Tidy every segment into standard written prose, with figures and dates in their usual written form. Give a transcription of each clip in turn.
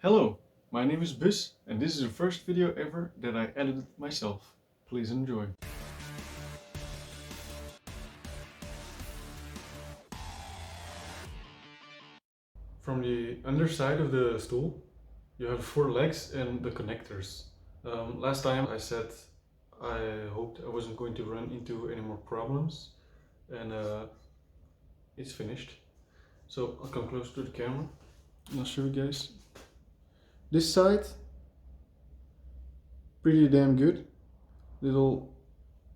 Hello, my name is Bus and this is the first video ever that I edited myself. Please enjoy. From the underside of the stool, you have 4 legs and the connectors. Last time I said I hoped I wasn't going to run into any more problems, and it's finished. So I'll come close to the camera and I'll show you guys. This side, pretty damn good. Little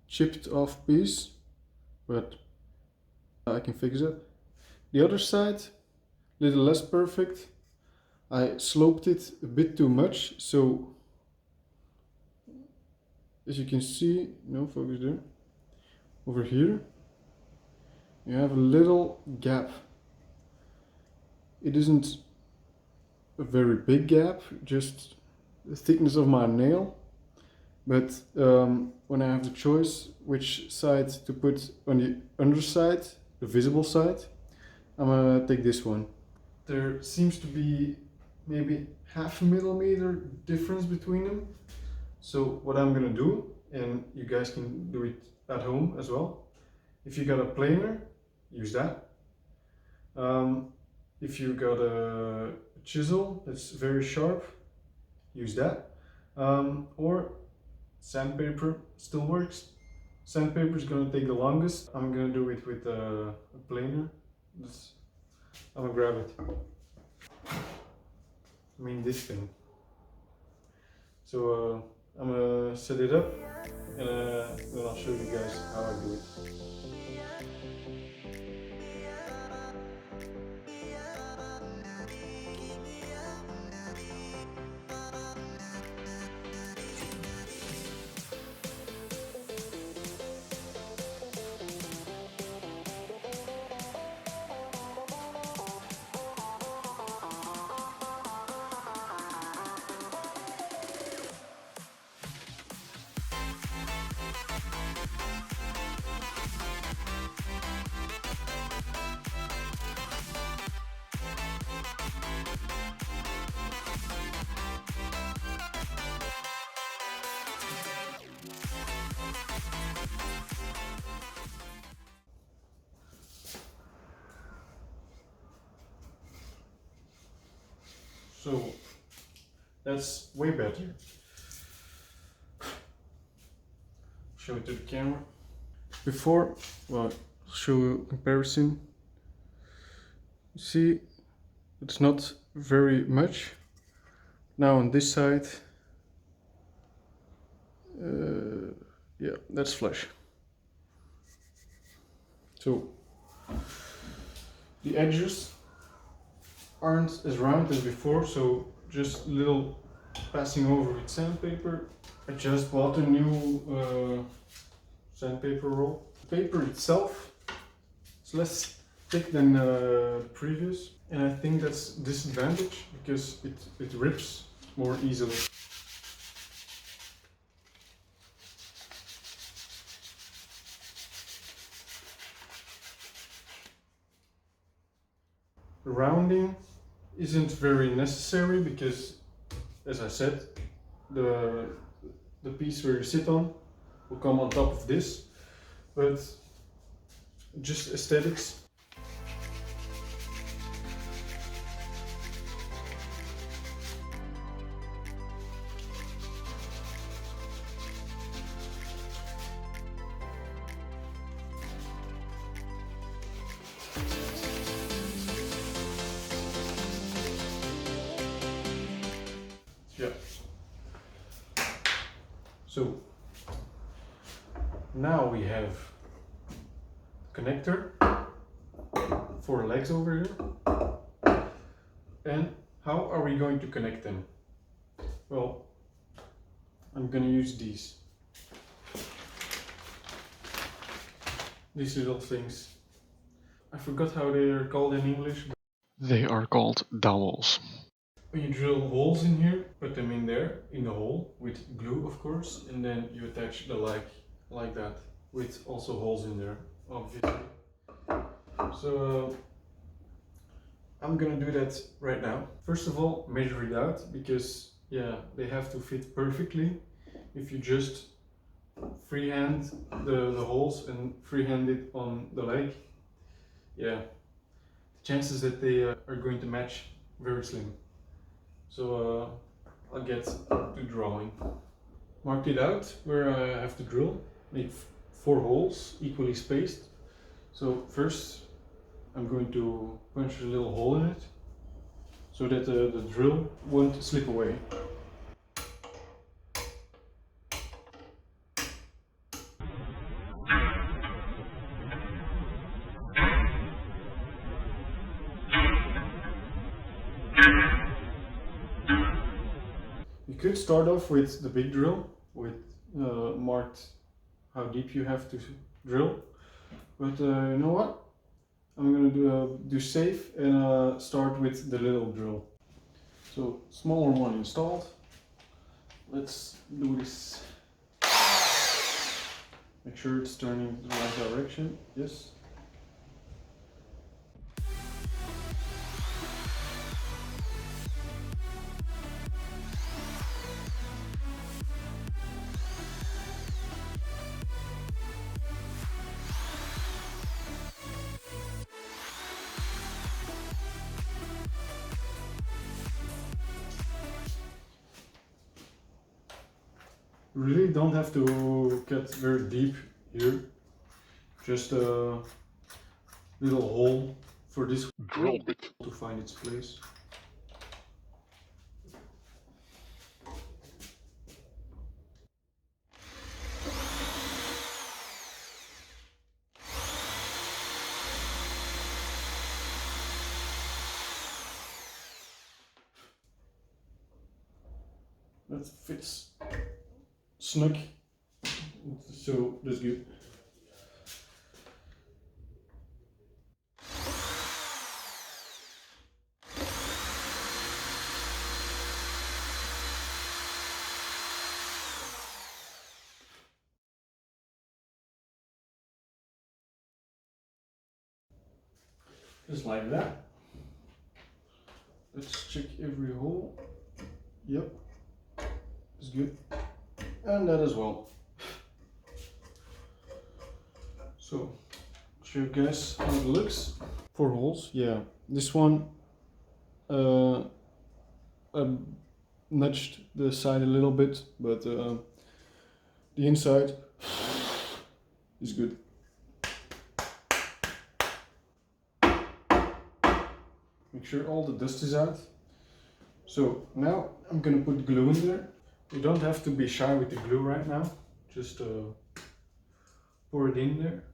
chipped off piece, but I can fix it. The other side, a little less perfect. I sloped it a bit too much, so as you can see, no focus there, over here you have a little gap. It isn't a very big gap, just the thickness of my nail, but when I have the choice which side to put on the underside, the visible side, I'm gonna take this one. There seems to be maybe half a millimeter difference between them. So what I'm gonna do, and you guys can do it at home as well. If you got a planer, use that. If you got a chisel that's very sharp, use that. Or sandpaper still works. Sandpaper is gonna take the longest. I'm gonna do it with a planer. I'm gonna grab it. I mean this thing. So I'm gonna set it up and then I'll show you guys how I do it. So that's way better. Show it to the camera. Before, well, I'll show you a comparison. You see, it's not very much. Now on this side, yeah, that's flush. So the edges aren't as round as before, so just a little passing over with sandpaper. I just bought a new sandpaper roll. The paper itself is less thick than the previous, and I think that's a disadvantage because it rips more easily. Rounding isn't very necessary because, as I said, the piece where you sit on will come on top of this, but just aesthetics. Yeah. So now we have connector, 4 legs over here. And how are we going to connect them? Well, I'm going to use these little things. I forgot how they are called in English. They are called dowels. When you drill holes in here, put them in there, in the hole, with glue of course, and then you attach the leg like that, with also holes in there, obviously. So I'm gonna do that right now. First of all, measure it out, because yeah, they have to fit perfectly. If you just freehand the holes and freehand it on the leg, yeah, the chances that they are going to match very slim. So I'll get to drawing. Mark it out where I have to drill. Make 4 holes equally spaced. So first I'm going to punch a little hole in it so that the drill won't slip away. You could start off with the big drill with marked how deep you have to drill, but you know what? I'm gonna do safe and start with the little drill. So smaller one installed. Let's do this. Make sure it's turning the right direction. Yes. You really don't have to cut very deep here. Just a little hole for this Drill bit. to find its place. That fits snug, so that's good. Just like that. Let's check every hole. Yep, it's good. And that as well. So, show you guys how it looks. 4 holes, yeah. This one I nudged the side a little bit, but the inside is good. Make sure all the dust is out. So now I'm gonna put glue in there. You don't have to be shy with the glue right now. Just pour it in there.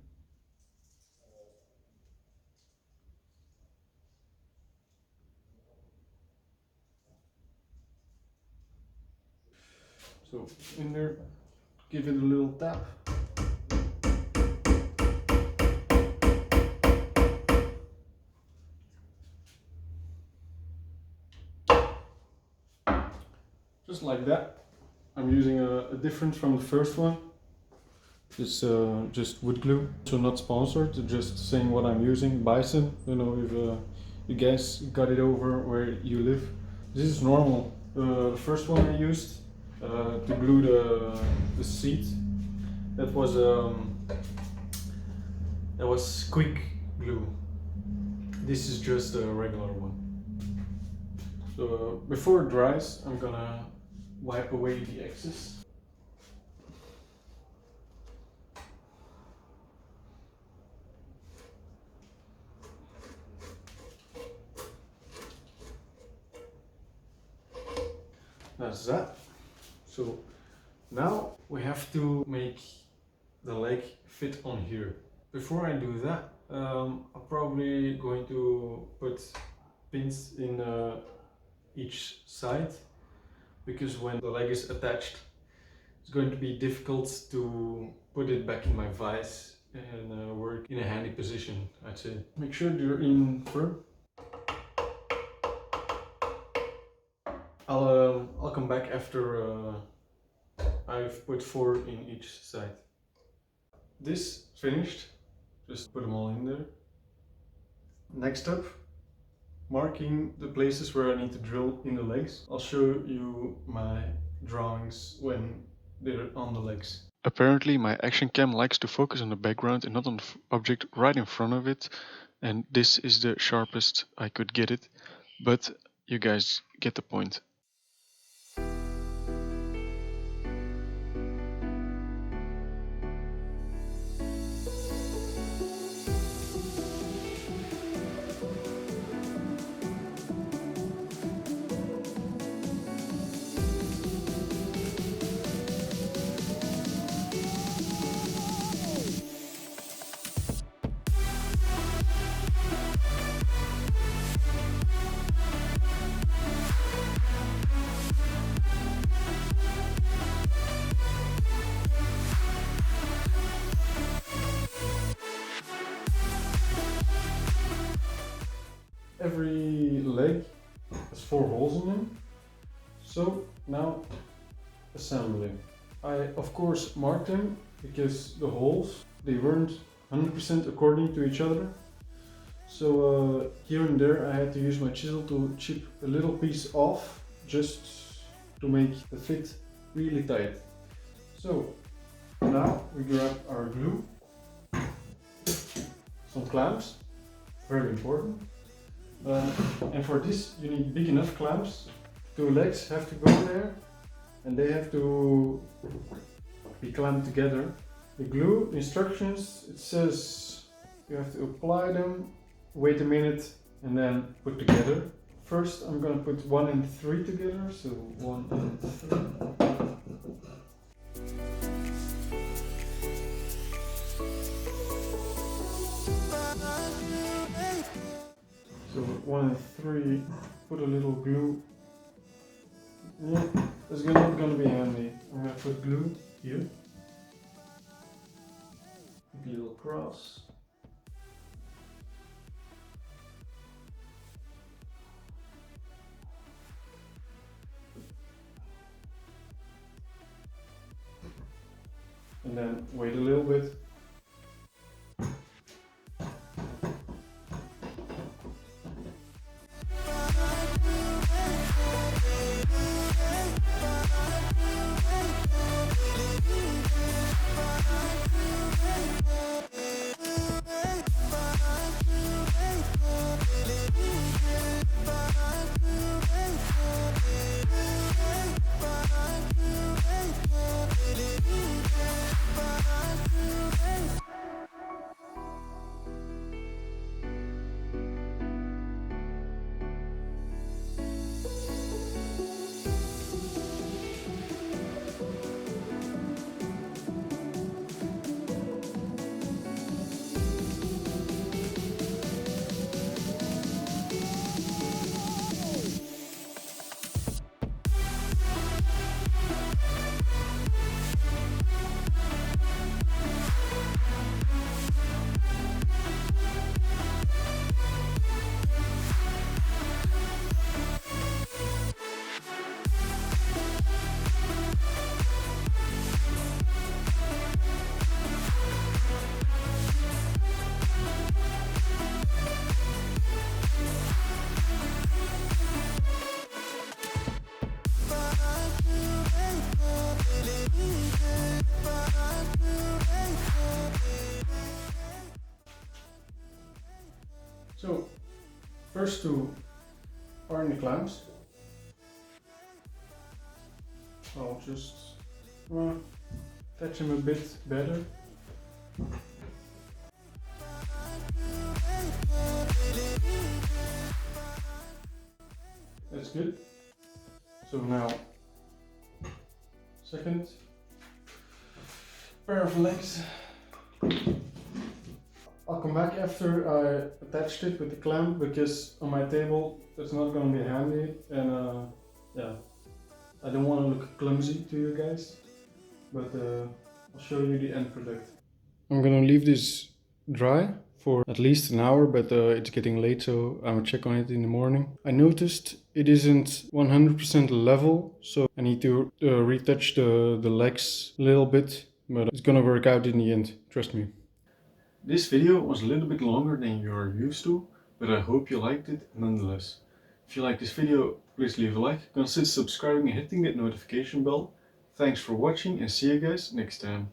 So in there, give it a little tap. Just like that. I'm using a different from the first one. It's just wood glue, so not sponsored, just saying what I'm using. Bison, you know, if you guys got it over where you live. This is normal. The first one I used to glue the seat, that was quick glue. This is just a regular one. So before it dries, I'm gonna wipe away the excess. That's that. So now we have to make the leg fit on here. Before I do that, I'm probably going to put pins in each side, because when the leg is attached, it's going to be difficult to put it back in my vise and work in a handy position, I'd say. Make sure they're in firm. I'll come back after I've put 4 in each side. This finished. Just put them all in there. Next up, marking the places where I need to drill in the legs. I'll show you my drawings when they're on the legs. Apparently my action cam likes to focus on the background and not on the object right in front of it, and this is the sharpest I could get it, but you guys get the point. Every leg has 4 holes in them. So now assembling. I of course marked them because the holes, they weren't 100% according to each other. So here and there I had to use my chisel to chip a little piece off just to make the fit really tight. So now we grab our glue, some clamps, very important. And for this you need big enough clamps. 2 legs have to go there and they have to be clamped together. The glue instructions, it says you have to apply them, wait a minute and then put together. First I'm gonna put 1 and 3 together, so 1 and 3. So 1 and 3, put a little glue. Yeah, it's not gonna be handy. I'm gonna put glue here. A little cross. And then wait a little bit. So, first 2 are in the clamps. I'll just attach them a bit better. That's good. So now, second pair of legs. I'll come back after I attached it with the clamp because on my table it's not going to be handy, and yeah, I don't want to look clumsy to you guys, but I'll show you the end product. I'm going to leave this dry for at least an hour, but it's getting late, so I'm gonna check on it in the morning. I noticed it isn't 100% level, so I need to retouch the legs a little bit, but it's gonna work out in the end, trust me. This video was a little bit longer than you're used to, but I hope you liked it nonetheless. If you like this video, please leave a like, consider subscribing and hitting that notification bell. Thanks for watching and see you guys next time.